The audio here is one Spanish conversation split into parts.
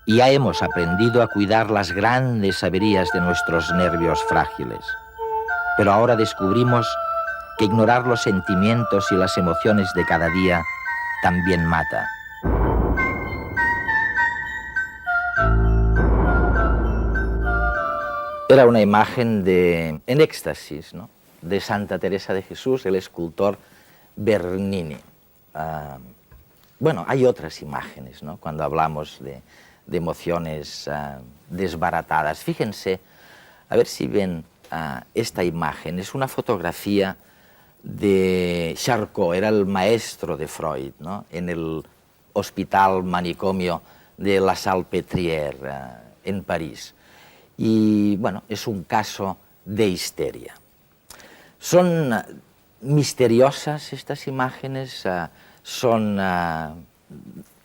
y ya hemos aprendido a cuidar las grandes averías de nuestros nervios frágiles. Pero ahora descubrimos que ignorar los sentimientos y las emociones de cada día también mata. Era una imagen en éxtasis, ¿no?, de Santa Teresa de Jesús, el escultor Bernini. Bueno, hay otras imágenes, ¿no?, cuando hablamos de emociones desbaratadas. Fíjense, a ver si ven esta imagen. Es una fotografía de Charcot, era el maestro de Freud, ¿no?, en el hospital manicomio de la Salpêtrière, en París. Y bueno, es un caso de histeria. Son misteriosas estas imágenes,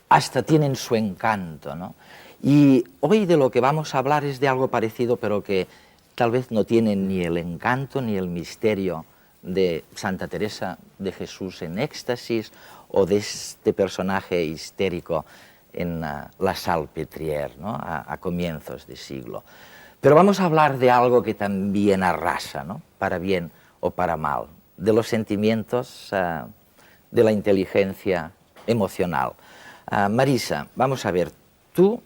hasta tienen su encanto, ¿no? Y hoy de lo que vamos a hablar es de algo parecido, pero que tal vez no tiene ni el encanto ni el misterio de Santa Teresa de Jesús en éxtasis o de este personaje histérico en la Salpêtrière, ¿no?, a comienzos de siglo. Pero vamos a hablar de algo que también arrasa, ¿no?, para bien o para mal, de los sentimientos, de la inteligencia emocional. Marisa, vamos a ver, tú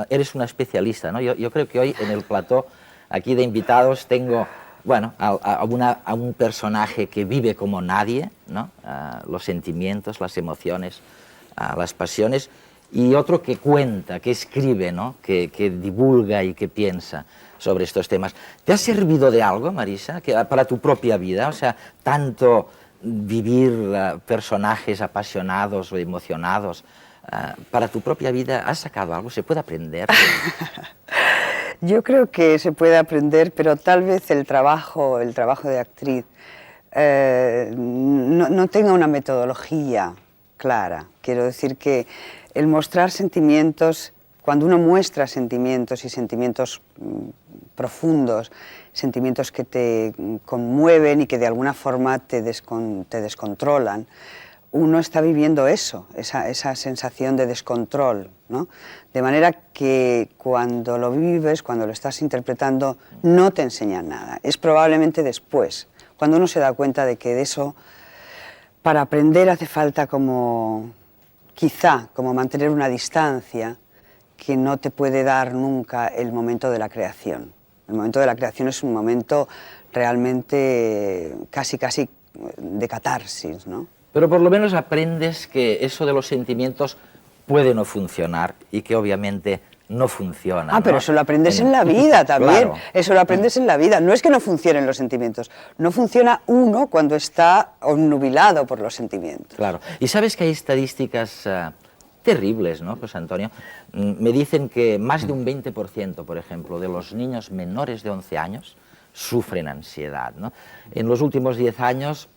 eres una especialista, ¿no? Yo creo que hoy en el plató aquí de invitados tengo, bueno, a un personaje que vive como nadie, ¿no?, los sentimientos, las emociones, las pasiones, y otro que cuenta, que escribe, ¿no?, que divulga y que piensa sobre estos temas. ¿Te ha servido de algo, Marisa, para tu propia vida? O sea, tanto vivir personajes apasionados o emocionados, para tu propia vida, ¿has sacado algo? ¿Se puede aprender? Yo creo que se puede aprender, pero tal vez el trabajo de actriz no tenga una metodología clara. Quiero decir que el mostrar sentimientos, cuando uno muestra sentimientos y sentimientos profundos, sentimientos que te conmueven y que de alguna forma te descontrolan, uno está viviendo eso, esa sensación de descontrol, ¿no? De manera que cuando lo vives, cuando lo estás interpretando, no te enseñan nada. Es probablemente después, cuando uno se da cuenta de que de eso, para aprender hace falta quizá mantener una distancia que no te puede dar nunca el momento de la creación. El momento de la creación es un momento realmente casi de catarsis, ¿no? Pero por lo menos aprendes que eso de los sentimientos puede no funcionar y que obviamente no funciona. Pero ¿no? eso lo aprendes en la vida también. Claro. Eso lo aprendes en la vida. No es que no funcionen los sentimientos. No funciona uno cuando está obnubilado por los sentimientos. Claro. Y sabes que hay estadísticas terribles, ¿no, José Antonio? Me dicen que más de un 20%, por ejemplo, de los niños menores de 11 años sufren ansiedad, ¿no? En los últimos 10 años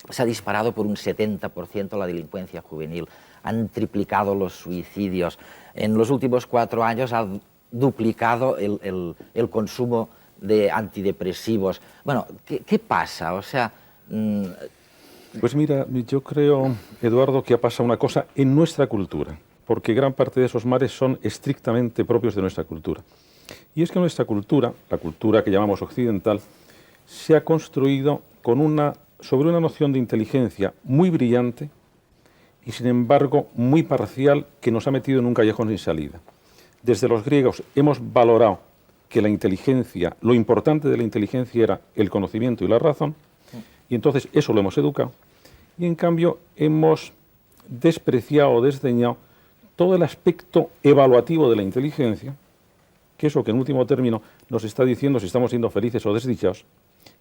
se ha disparado por un 70% la delincuencia juvenil, han triplicado los suicidios, en los últimos 4 años ha duplicado el consumo de antidepresivos. Bueno, ¿qué pasa? O sea... Pues mira, yo creo, Eduardo, que ha pasado una cosa en nuestra cultura, porque gran parte de esos males son estrictamente propios de nuestra cultura. Y es que nuestra cultura, la cultura que llamamos occidental, se ha construido sobre una noción de inteligencia muy brillante y, sin embargo, muy parcial, que nos ha metido en un callejón sin salida. Desde los griegos hemos valorado que la inteligencia, lo importante de la inteligencia era el conocimiento y la razón, y entonces eso lo hemos educado, y en cambio hemos despreciado o desdeñado todo el aspecto evaluativo de la inteligencia, que es lo que en último término nos está diciendo si estamos siendo felices o desdichados,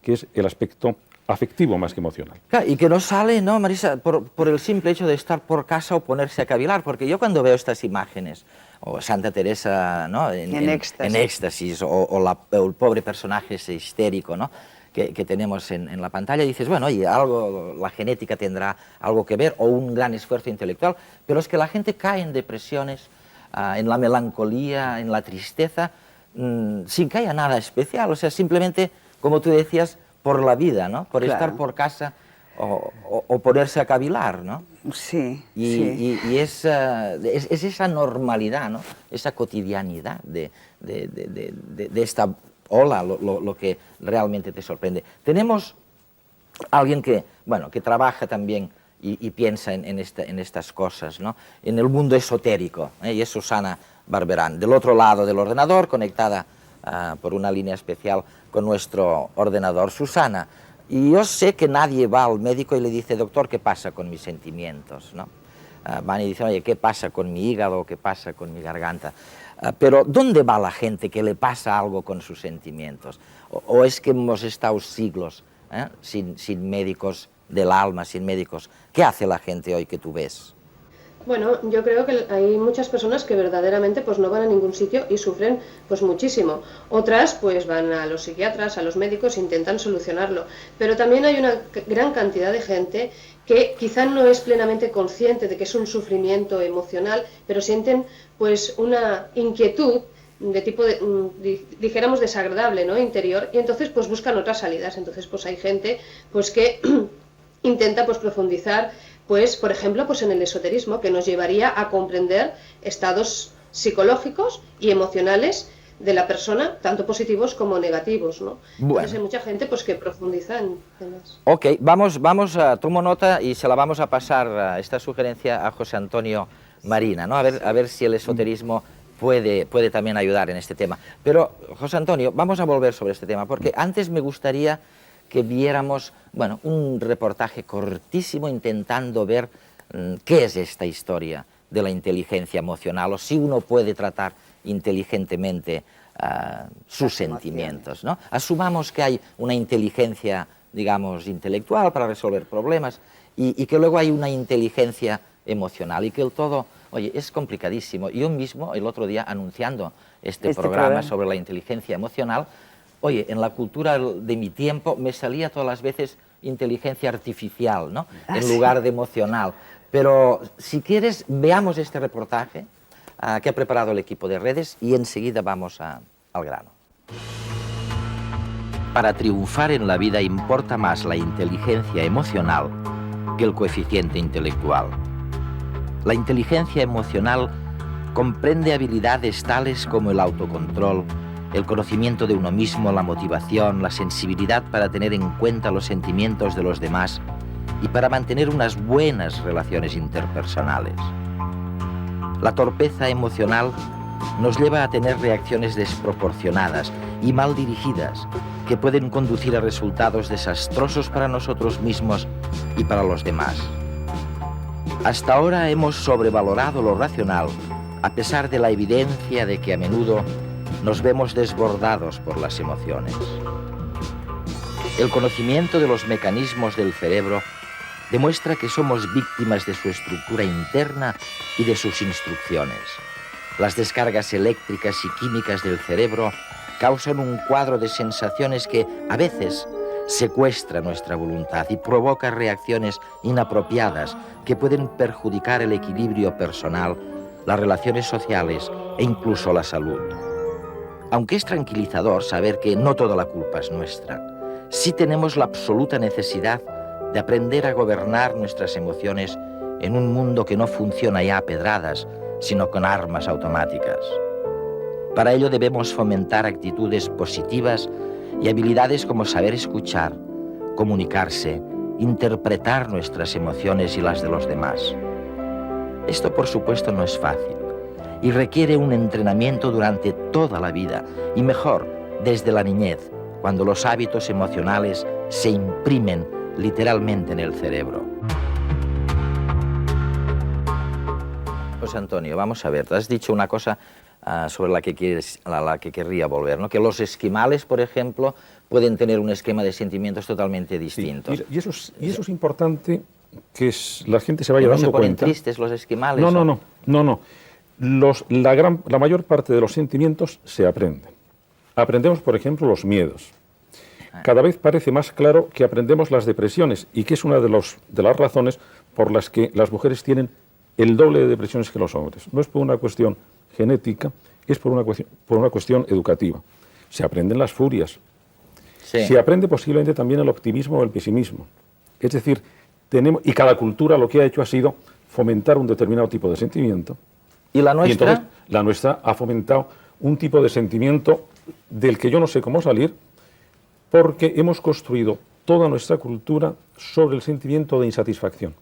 que es el aspecto afectivo más que emocional. Claro, y que no sale, ¿no, Marisa?, por el simple hecho de estar por casa o ponerse a cavilar, porque yo cuando veo estas imágenes, o Santa Teresa, ¿no?, en éxtasis, o el pobre personaje ese histérico, ¿no?, que tenemos en la pantalla, dices, bueno, oye, la genética tendrá algo que ver, o un gran esfuerzo intelectual, pero es que la gente cae en depresiones, en la melancolía, en la tristeza, sin que haya nada especial, o sea, simplemente, como tú decías, por la vida, ¿no?, por estar por casa o ponerse a cavilar, ¿no? Sí, Y, sí. y es esa normalidad, ¿no? Esa cotidianidad de esta ola lo que realmente te sorprende. Tenemos alguien que, bueno, que trabaja también y piensa en estas cosas, ¿no? En el mundo esotérico, y es Susana Barberán, del otro lado del ordenador, conectada por una línea especial con nuestro ordenador. Susana, y yo sé que nadie va al médico y le dice, doctor, ¿qué pasa con mis sentimientos?, ¿no? Van y dicen, oye, ¿qué pasa con mi hígado? ¿Qué pasa con mi garganta? Pero ¿dónde va la gente que le pasa algo con sus sentimientos? ¿O es que hemos estado siglos sin médicos del alma, sin médicos? ¿Qué hace la gente hoy que tú ves? Bueno, yo creo que hay muchas personas que verdaderamente pues no van a ningún sitio y sufren pues muchísimo. Otras pues van a los psiquiatras, a los médicos, intentan solucionarlo. Pero también hay una gran cantidad de gente que quizá no es plenamente consciente de que es un sufrimiento emocional, pero sienten pues una inquietud de tipo, dijéramos, desagradable, ¿no?, interior, y entonces pues buscan otras salidas. Entonces pues hay gente pues que intenta pues profundizar, pues por ejemplo, pues en el esoterismo, que nos llevaría a comprender estados psicológicos y emocionales de la persona, tanto positivos como negativos, ¿no? Bueno. Entonces hay mucha gente pues que profundiza en temas. Ok, tomo nota y se la vamos a pasar esta sugerencia a José Antonio Marina, ¿no? A ver si el esoterismo puede también ayudar en este tema. Pero, José Antonio, vamos a volver sobre este tema, porque antes me gustaría que viéramos, bueno, un reportaje cortísimo intentando ver qué es esta historia de la inteligencia emocional, o si uno puede tratar inteligentemente sus sentimientos, ¿no? Asumamos que hay una inteligencia, digamos, intelectual para resolver problemas y que luego hay una inteligencia emocional y que el todo, oye, es complicadísimo. Yo mismo, el otro día, anunciando este programa sobre la inteligencia emocional, oye, en la cultura de mi tiempo me salía todas las veces inteligencia artificial, ¿no? En lugar de emocional. Pero si quieres, veamos este reportaje que ha preparado el equipo de redes y enseguida vamos al grano. Para triunfar en la vida importa más la inteligencia emocional que el coeficiente intelectual. La inteligencia emocional comprende habilidades tales como el autocontrol, el conocimiento de uno mismo, la motivación, la sensibilidad para tener en cuenta los sentimientos de los demás y para mantener unas buenas relaciones interpersonales. La torpeza emocional nos lleva a tener reacciones desproporcionadas y mal dirigidas que pueden conducir a resultados desastrosos para nosotros mismos y para los demás. Hasta ahora hemos sobrevalorado lo racional, a pesar de la evidencia de que a menudo nos vemos desbordados por las emociones. El conocimiento de los mecanismos del cerebro demuestra que somos víctimas de su estructura interna y de sus instrucciones. Las descargas eléctricas y químicas del cerebro causan un cuadro de sensaciones que, a veces, secuestra nuestra voluntad y provoca reacciones inapropiadas que pueden perjudicar el equilibrio personal, las relaciones sociales e incluso la salud. Aunque es tranquilizador saber que no toda la culpa es nuestra, sí tenemos la absoluta necesidad de aprender a gobernar nuestras emociones en un mundo que no funciona ya a pedradas, sino con armas automáticas. Para ello debemos fomentar actitudes positivas y habilidades como saber escuchar, comunicarse, interpretar nuestras emociones y las de los demás. Esto, por supuesto, no es fácil y requiere un entrenamiento durante toda la vida, y mejor, desde la niñez, cuando los hábitos emocionales se imprimen literalmente en el cerebro. José Antonio, vamos a ver, te has dicho una cosa sobre la que querría volver, ¿no? Que los esquimales, por ejemplo, pueden tener un esquema de sentimientos totalmente distintos. Sí, y eso es importante, que la gente se vaya dando cuenta. ¿No se ponen cuenta. tristes los esquimales? No. La mayor parte de los sentimientos se aprenden. Aprendemos, por ejemplo, los miedos. Cada vez parece más claro que aprendemos las depresiones y que es una de las razones por las que las mujeres tienen el doble de depresiones que los hombres. No es por una cuestión genética, es por una cuestión educativa. Se aprenden las furias. Sí. Se aprende posiblemente también el optimismo o el pesimismo. Es decir, y cada cultura lo que ha hecho ha sido fomentar un determinado tipo de sentimiento. ¿Y la Y nuestra? entonces la nuestra ha fomentado un tipo de sentimiento del que yo no sé cómo salir, porque hemos construido toda nuestra cultura sobre el sentimiento de insatisfacción.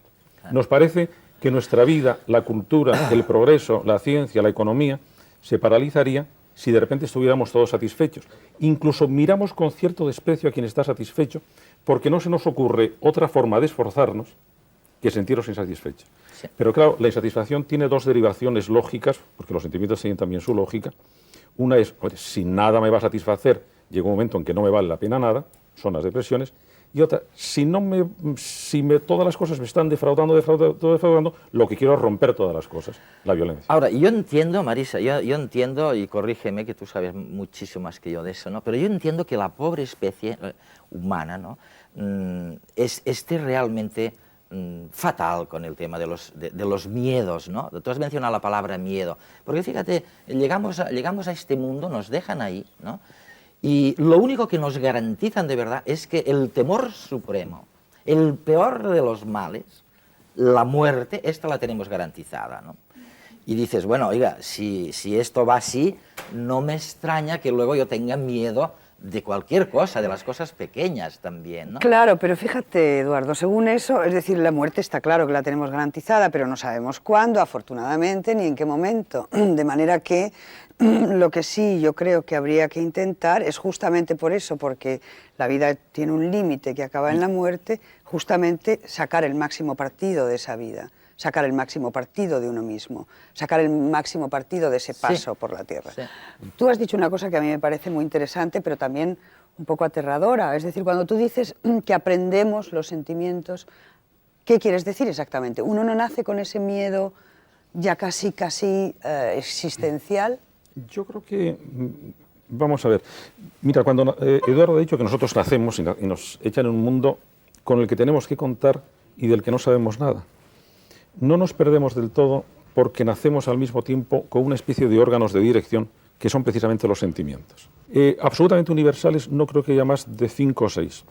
Nos parece que nuestra vida, la cultura, el progreso, la ciencia, la economía, se paralizaría si de repente estuviéramos todos satisfechos. Incluso miramos con cierto desprecio a quien está satisfecho, porque no se nos ocurre otra forma de esforzarnos que sentirnos insatisfechos. Sí. Pero claro, la insatisfacción tiene dos derivaciones lógicas, porque los sentimientos tienen también su lógica. Una es, oye, si nada me va a satisfacer, llega un momento en que no me vale la pena nada, son las depresiones. Y otra, si todas las cosas me están defraudando, lo que quiero es romper todas las cosas, la violencia. Ahora, yo entiendo, Marisa, yo entiendo, y corrígeme que tú sabes muchísimo más que yo de eso, ¿no? Pero yo entiendo que la pobre especie humana, ¿no? Esté realmente fatal con el tema de los miedos, ¿no? Tú has mencionado la palabra miedo, porque fíjate, llegamos a este mundo, nos dejan ahí, ¿no? Y lo único que nos garantizan de verdad es que el temor supremo, el peor de los males, la muerte, esta la tenemos garantizada, ¿no? Y dices, bueno, oiga, si esto va así, no me extraña que luego yo tenga miedo de cualquier cosa, de las cosas pequeñas también, ¿no? Claro, pero fíjate, Eduardo, según eso, es decir, la muerte está claro que la tenemos garantizada, pero no sabemos cuándo, afortunadamente, ni en qué momento. De manera que lo que sí yo creo que habría que intentar es justamente por eso, porque la vida tiene un límite que acaba en la muerte, justamente sacar el máximo partido de esa vida, sacar el máximo partido de uno mismo, sacar el máximo partido de ese paso por la tierra. Sí. Tú has dicho una cosa que a mí me parece muy interesante, pero también un poco aterradora. Es decir, cuando tú dices que aprendemos los sentimientos, ¿qué quieres decir exactamente? ¿Uno no nace con ese miedo ya casi existencial? Yo creo que, vamos a ver, mira, cuando Eduardo ha dicho que nosotros nacemos y nos echan en un mundo con el que tenemos que contar y del que no sabemos nada. No nos perdemos del todo porque nacemos al mismo tiempo con una especie de órganos de dirección que son precisamente los sentimientos. Absolutamente universales no creo que haya más de 5 o 6.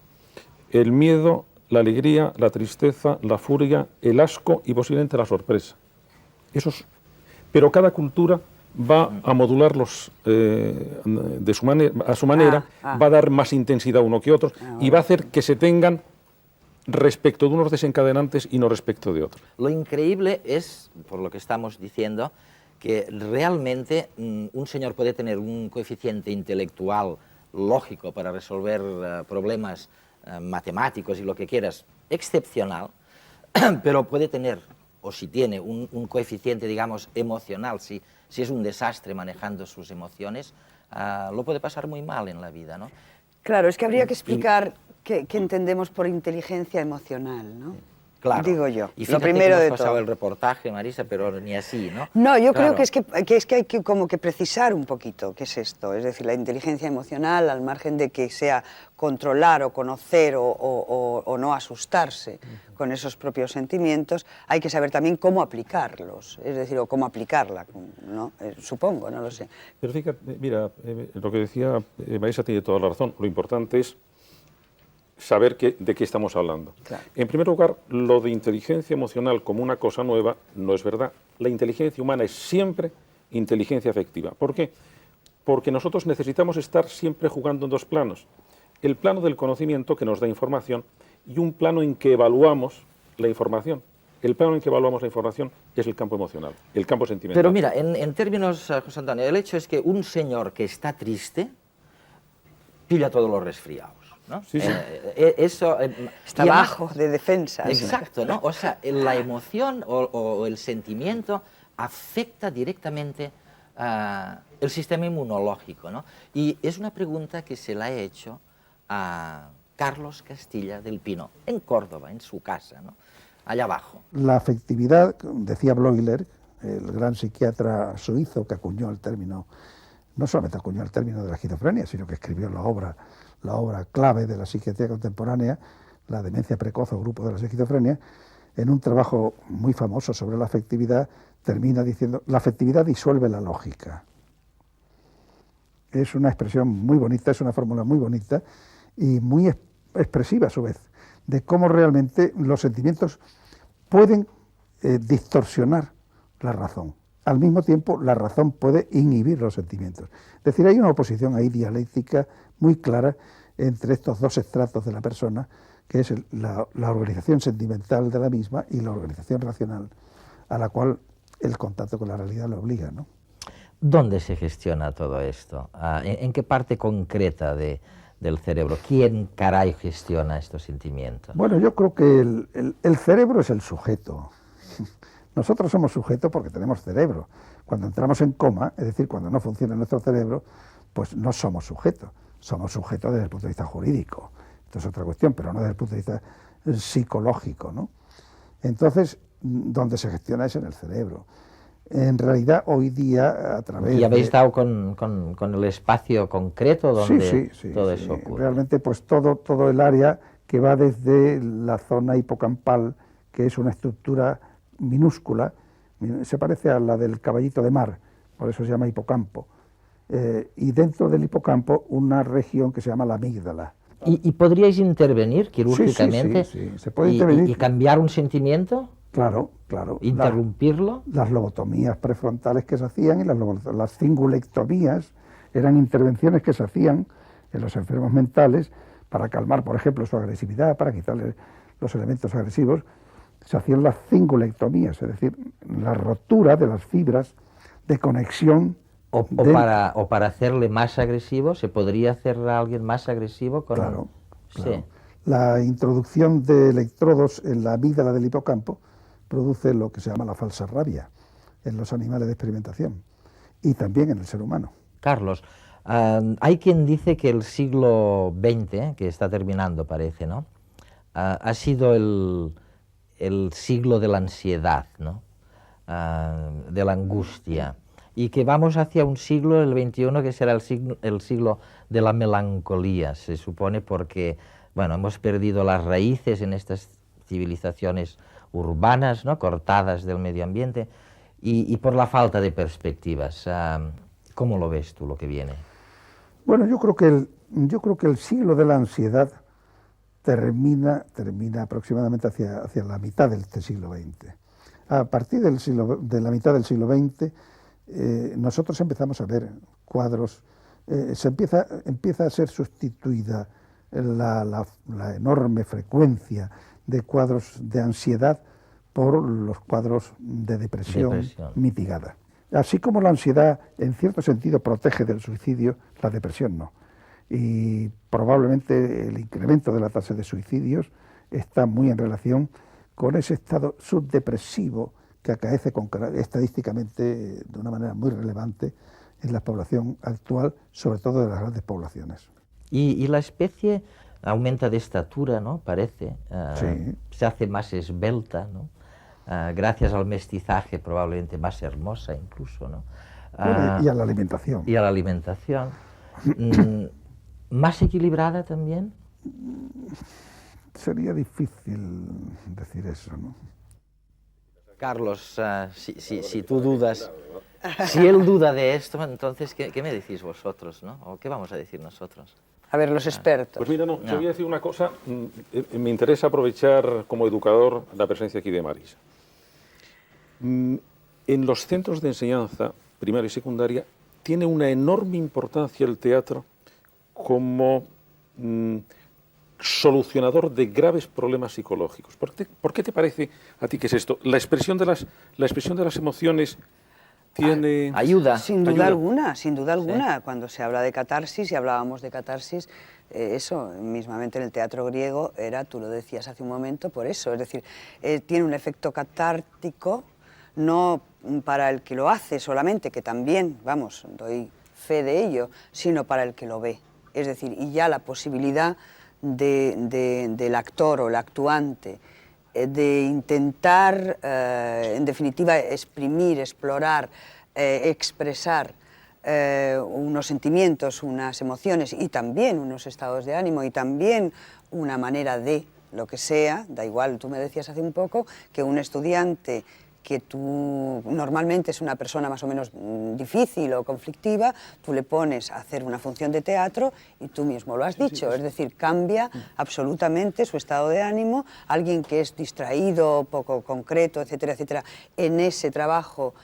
El miedo, la alegría, la tristeza, la furia, el asco y posiblemente la sorpresa. Pero cada cultura va a modularlos a su manera, va a dar más intensidad uno que otro y va a hacer que se tengan respecto de unos desencadenantes y no respecto de otros. Lo increíble es, por lo que estamos diciendo, que realmente un señor puede tener un coeficiente intelectual lógico para resolver problemas matemáticos y lo que quieras, excepcional, pero puede tener, o si tiene, un coeficiente, digamos, emocional, si es un desastre manejando sus emociones, lo puede pasar muy mal en la vida, ¿no? Claro, es que habría que explicar qué entendemos por inteligencia emocional, ¿no? Claro. Digo yo, Y lo fíjate primero que de hemos pasado todo. el reportaje, Marisa, pero ni así, ¿no? No, yo Claro. creo que hay que como que precisar un poquito qué es esto. Es decir, la inteligencia emocional, al margen de que sea controlar o conocer o no asustarse con esos propios sentimientos, hay que saber también cómo aplicarlos, es decir, o cómo aplicarla, ¿no? Supongo, no lo sé. Pero fíjate, mira, lo que decía Marisa tiene toda la razón. Lo importante es saber de qué estamos hablando. Claro. En primer lugar, lo de inteligencia emocional como una cosa nueva no es verdad. La inteligencia humana es siempre inteligencia afectiva. ¿Por qué? Porque nosotros necesitamos estar siempre jugando en dos planos. El plano del conocimiento, que nos da información, y un plano en que evaluamos la información. El plano en que evaluamos la información es el campo emocional, el campo sentimental. Pero mira, en términos, José Antonio, el hecho es que un señor que está triste pilla todos los resfriados, ¿no? Sí, sí. Eso Está y además- bajo de defensas. Exacto, ¿no? O sea, la emoción o el sentimiento afecta directamente el sistema inmunológico, ¿no? Y es una pregunta que se la he hecho a Carlos Castilla del Pino, en Córdoba, en su casa, ¿no? Allá abajo. La afectividad, decía Bleuler, el gran psiquiatra suizo que acuñó el término, no solamente acuñó el término de la esquizofrenia, sino que escribió la obra clave de la psiquiatría contemporánea, La demencia precoz o grupo de las esquizofrenias, en un trabajo muy famoso sobre la afectividad, termina diciendo: la afectividad disuelve la lógica. Es una expresión muy bonita, es una fórmula muy bonita y muy expresiva a su vez de cómo realmente los sentimientos pueden distorsionar la razón. Al mismo tiempo, la razón puede inhibir los sentimientos. Es decir, hay una oposición ahí dialéctica muy clara entre estos dos estratos de la persona, que es la organización sentimental de la misma y la organización racional, a la cual el contacto con la realidad le obliga, ¿no? ¿Dónde se gestiona todo esto? ¿En qué parte concreta del cerebro? ¿Quién caray gestiona estos sentimientos? Bueno, yo creo que el cerebro es el sujeto. Nosotros somos sujetos porque tenemos cerebro. Cuando entramos en coma, es decir, cuando no funciona nuestro cerebro, pues no somos sujetos. Somos sujetos desde el punto de vista jurídico. Esto es otra cuestión, pero no desde el punto de vista psicológico, ¿no? Entonces, donde se gestiona es en el cerebro. En realidad, hoy día, a través ¿Y habéis dado con el espacio concreto donde todo eso ocurre? Realmente, pues todo el área que va desde la zona hipocampal, que es una estructura minúscula, se parece a la del caballito de mar, por eso se llama hipocampo, y dentro del hipocampo una región que se llama la amígdala. ¿Y podríais intervenir quirúrgicamente? Sí, se puede intervenir. ¿Y cambiar un sentimiento? Claro. ¿Interrumpirlo? Las lobotomías prefrontales que se hacían y las cingulectomías eran intervenciones que se hacían en los enfermos mentales para calmar, por ejemplo, su agresividad, para quitarle los elementos agresivos. Se hacían las cingulectomías, es decir, la rotura de las fibras de conexión. O para hacerle más agresivo, ¿se podría hacer a alguien más agresivo? Claro. Sí. La introducción de electrodos en la amígdala del hipocampo produce lo que se llama la falsa rabia en los animales de experimentación y también en el ser humano. Carlos, hay quien dice que el siglo XX, que está terminando parece, ¿no? Ha sido el siglo de la ansiedad, ¿no? De la angustia, y que vamos hacia un siglo, el XXI, que será el siglo de la melancolía, se supone, porque, bueno, hemos perdido las raíces en estas civilizaciones urbanas, ¿no?, cortadas del medio ambiente, y por la falta de perspectivas. ¿Cómo lo ves tú, lo que viene? Bueno, yo creo que el siglo de la ansiedad termina aproximadamente hacia la mitad de este siglo XX. A partir de la mitad del siglo XX, nosotros empezamos a ver cuadros, empieza a ser sustituida la enorme frecuencia de cuadros de ansiedad por los cuadros de depresión mitigada. Así como la ansiedad, en cierto sentido, protege del suicidio, la depresión no. Y probablemente el incremento de la tasa de suicidios está muy en relación con ese estado subdepresivo que acaece estadísticamente de una manera muy relevante en la población actual, sobre todo de las grandes poblaciones. Y la especie aumenta de estatura, ¿no? Parece. Sí. Se hace más esbelta, ¿no? Gracias al mestizaje, probablemente más hermosa incluso, ¿no? Y a la alimentación. Y a la alimentación. ¿Más equilibrada también? Sería difícil decir eso, ¿no? Carlos, si tú dudas, si él duda de esto, entonces, ¿qué me decís vosotros, no? ¿O qué vamos a decir nosotros? A ver, los expertos. Pues mira, yo voy a decir una cosa, me interesa aprovechar como educador la presencia aquí de Marisa. En los centros de enseñanza, primaria y secundaria, tiene una enorme importancia el teatro como solucionador de graves problemas psicológicos. ¿Por qué te parece a ti que es esto? La expresión de las emociones tiene... Ayuda. Sin duda alguna. Sí. Cuando se habla de catarsis, y hablábamos de catarsis, eso mismamente en el teatro griego era, tú lo decías hace un momento, por eso. Es decir, tiene un efecto catártico, no para el que lo hace solamente, que también, vamos, doy fe de ello, sino para el que lo ve. Es decir, y ya la posibilidad del actor o el actuante de intentar, en definitiva, exprimir, explorar, expresar unos sentimientos, unas emociones y también unos estados de ánimo y también una manera de lo que sea, da igual, tú me decías hace un poco que un estudiante que tú normalmente es una persona más o menos difícil o conflictiva, tú le pones a hacer una función de teatro y tú mismo lo has dicho, es decir, cambia absolutamente su estado de ánimo. Alguien que es distraído, poco concreto, etcétera, etcétera, en ese trabajo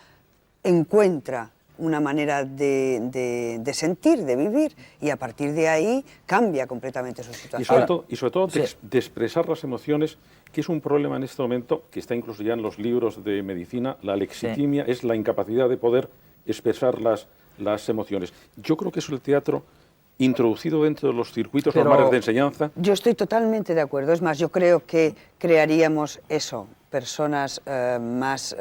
encuentra una manera de sentir, de vivir, y a partir de ahí cambia completamente su situación. Y sobre todo de expresar las emociones, que es un problema en este momento, que está incluso ya en los libros de medicina, la lexitimia, es la incapacidad de poder expresar las emociones. Yo creo que eso el teatro, introducido dentro de los circuitos normales de enseñanza... Yo estoy totalmente de acuerdo, es más, yo creo que crearíamos eso, personas más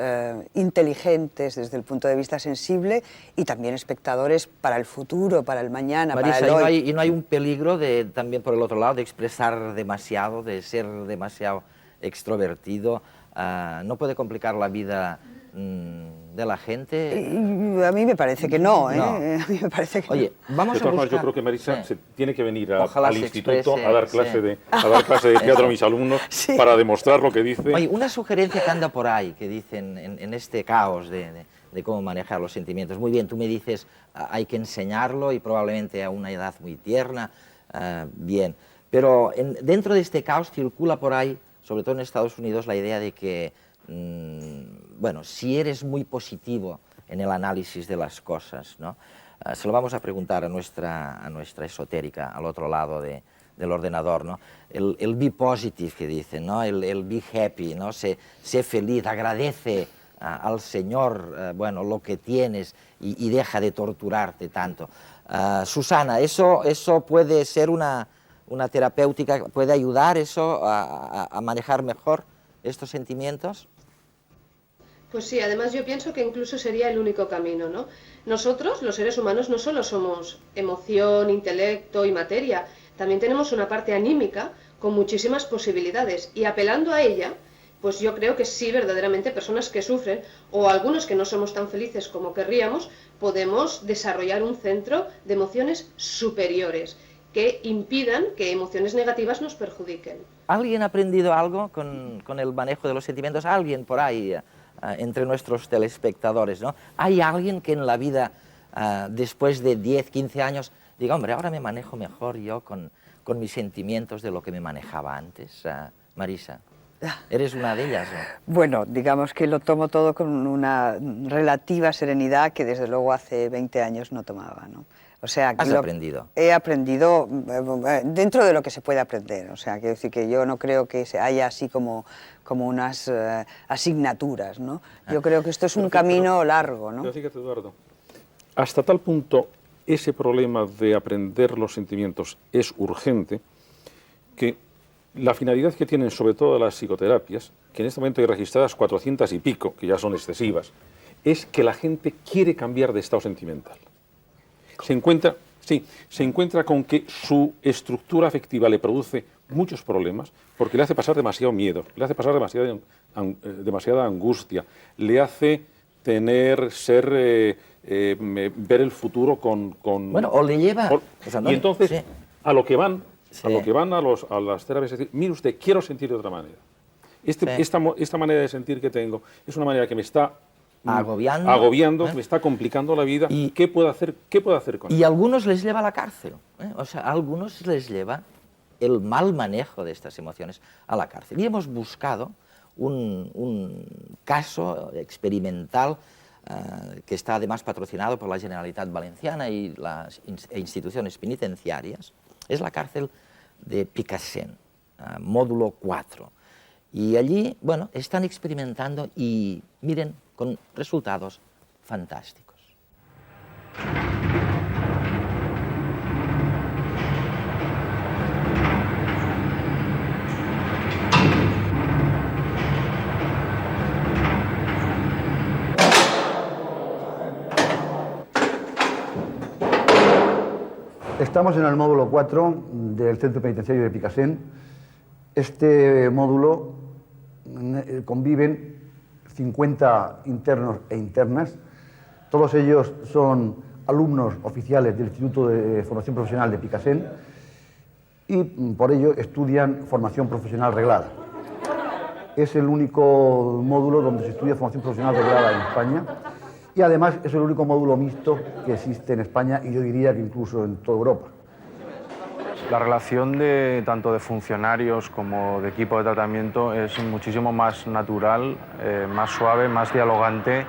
inteligentes desde el punto de vista sensible y también espectadores para el futuro, para el mañana, Marisa, para el hoy. ¿y no hay un peligro de, también por el otro lado, de expresar demasiado, de ser demasiado extrovertido? ¿No puede complicar la vida de la gente? A mí me parece que no, ¿eh? No. A mí me parece que Oye, vamos De a todas formas, buscar... yo creo que Marisa se tiene que venir Ojalá al se instituto exprese, a dar clase, sí. de teatro a mis alumnos para demostrar lo que dice. Oye, una sugerencia que anda por ahí, que dicen en este caos de cómo manejar los sentimientos. Muy bien, tú me dices, hay que enseñarlo y probablemente a una edad muy tierna, bien. Pero dentro de este caos circula por ahí, sobre todo en Estados Unidos, la idea de que, bueno, si eres muy positivo en el análisis de las cosas, ¿no? Se lo vamos a preguntar a nuestra esotérica, al otro lado del ordenador, ¿no? El be positive que dicen, ¿no? El be happy, ¿no? Sé feliz, agradece al Señor, bueno, lo que tienes y deja de torturarte tanto. Susana, ¿eso puede ser una terapéutica, puede ayudar eso a manejar mejor estos sentimientos? Pues sí, además yo pienso que incluso sería el único camino, ¿no? Nosotros, los seres humanos, no solo somos emoción, intelecto y materia, también tenemos una parte anímica con muchísimas posibilidades, y apelando a ella, pues yo creo que sí, verdaderamente, personas que sufren, o algunos que no somos tan felices como querríamos, podemos desarrollar un centro de emociones superiores, que impidan que emociones negativas nos perjudiquen. ¿Alguien ha aprendido algo con el manejo de los sentimientos? ¿Alguien por ahí, entre nuestros telespectadores, ¿no? ¿Hay alguien que en la vida, después de 10, 15 años, diga, hombre, ahora me manejo mejor yo con mis sentimientos de lo que me manejaba antes? Marisa, ¿eres una de ellas, ¿no? Bueno, digamos que lo tomo todo con una relativa serenidad que desde luego hace 20 años no tomaba, ¿no? O sea, ¿Has aprendido? He aprendido dentro de lo que se puede aprender. O sea, quiero decir que yo no creo que haya así como unas asignaturas, ¿no? Yo creo que esto es un camino largo, ¿no? Pero fíjate, Eduardo, hasta tal punto ese problema de aprender los sentimientos es urgente que la finalidad que tienen sobre todo las psicoterapias, que en este momento hay registradas 400 y pico, que ya son excesivas, es que la gente quiere cambiar de estado sentimental. Se encuentra con que su estructura afectiva le produce muchos problemas porque le hace pasar demasiado miedo, le hace pasar demasiada angustia, le hace ver el futuro con... Bueno, o le lleva... y entonces, sí. a lo que van Sí. a las terapias es decir, mire usted, quiero sentir de otra manera. Esta manera de sentir que tengo es una manera que me está agobiando, me está complicando la vida. Y ¿Qué puedo hacer con Y ello? a algunos les lleva a la cárcel, ¿eh? O sea, a algunos les lleva el mal manejo de estas emociones a la cárcel. Y hemos buscado un caso experimental que está además patrocinado por la Generalitat Valenciana y las instituciones penitenciarias. Es la cárcel de Picassent, módulo 4. Y allí, bueno, están experimentando y miren, con resultados fantásticos. Estamos en el módulo 4 del Centro Penitenciario de Picassent. Este módulo conviven 50 internos e internas. Todos ellos son alumnos oficiales del Instituto de Formación Profesional de Picassent y por ello estudian formación profesional reglada. es el único módulo donde se estudia formación profesional reglada en España y además es el único módulo mixto que existe en España y yo diría que incluso en toda Europa. La relación tanto de funcionarios como de equipo de tratamiento es muchísimo más natural, más suave, más dialogante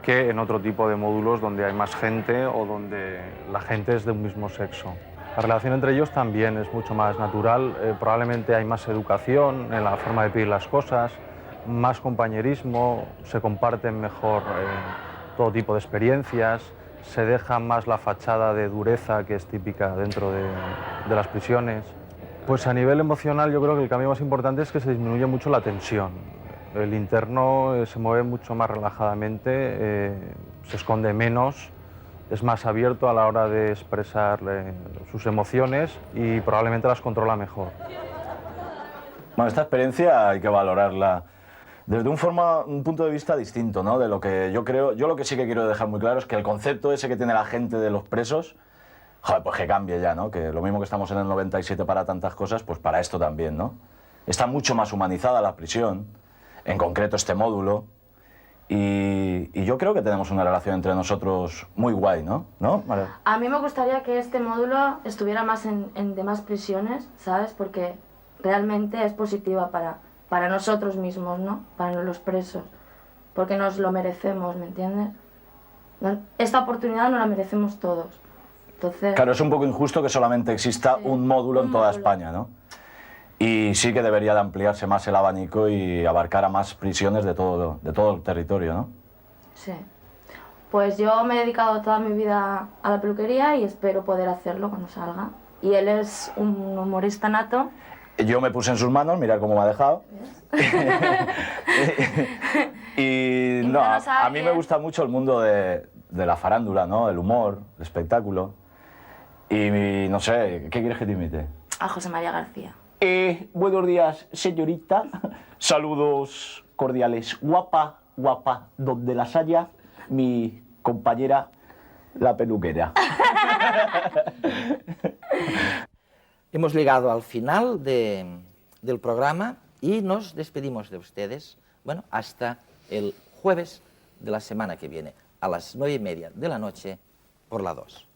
que en otro tipo de módulos donde hay más gente o donde la gente es de un mismo sexo. La relación entre ellos también es mucho más natural, probablemente hay más educación en la forma de pedir las cosas, más compañerismo, se comparten mejor todo tipo de experiencias, se deja más la fachada de dureza que es típica dentro de las prisiones. Pues a nivel emocional yo creo que el cambio más importante es que se disminuye mucho la tensión. El interno se mueve mucho más relajadamente, se esconde menos, es más abierto a la hora de expresar sus emociones y probablemente las controla mejor. Bueno, esta experiencia hay que valorarla desde un punto de vista distinto, ¿no? De lo que yo creo. Yo lo que sí que quiero dejar muy claro es que el concepto ese que tiene la gente de los presos, joder, pues que cambie ya, ¿no? Que lo mismo que estamos en el 97 para tantas cosas, pues para esto también, ¿no? Está mucho más humanizada la prisión, en concreto este módulo, y yo creo que tenemos una relación entre nosotros muy guay, ¿no? ¿No, María? A mí me gustaría que este módulo estuviera más en demás prisiones, ¿sabes? Porque realmente es positiva para nosotros mismos, ¿no? Para los presos, porque nos lo merecemos, ¿me entiendes? Esta oportunidad nos la merecemos todos. Entonces, Claro, es un poco injusto que solamente exista Sí, un módulo en un toda módulo. España, ¿no? Y sí que debería de ampliarse más el abanico y abarcar a más prisiones de todo el territorio, ¿no? sí. Pues yo me he dedicado toda mi vida a la peluquería y espero poder hacerlo cuando salga. Y él es un humorista nato. Yo me puse en sus manos, mira cómo me ha dejado. Y no, menos a mí me alguien- gusta mucho el mundo de la farándula, ¿no? El humor, el espectáculo. Y no sé, ¿qué quieres que te imite? A José María García. Buenos días, señorita. Saludos cordiales. Guapa, guapa, donde las haya, mi compañera, la peluquera. Hemos llegado al final del programa y nos despedimos de ustedes, bueno, hasta el jueves de la semana que viene, a las 9:30 de la noche por la 2.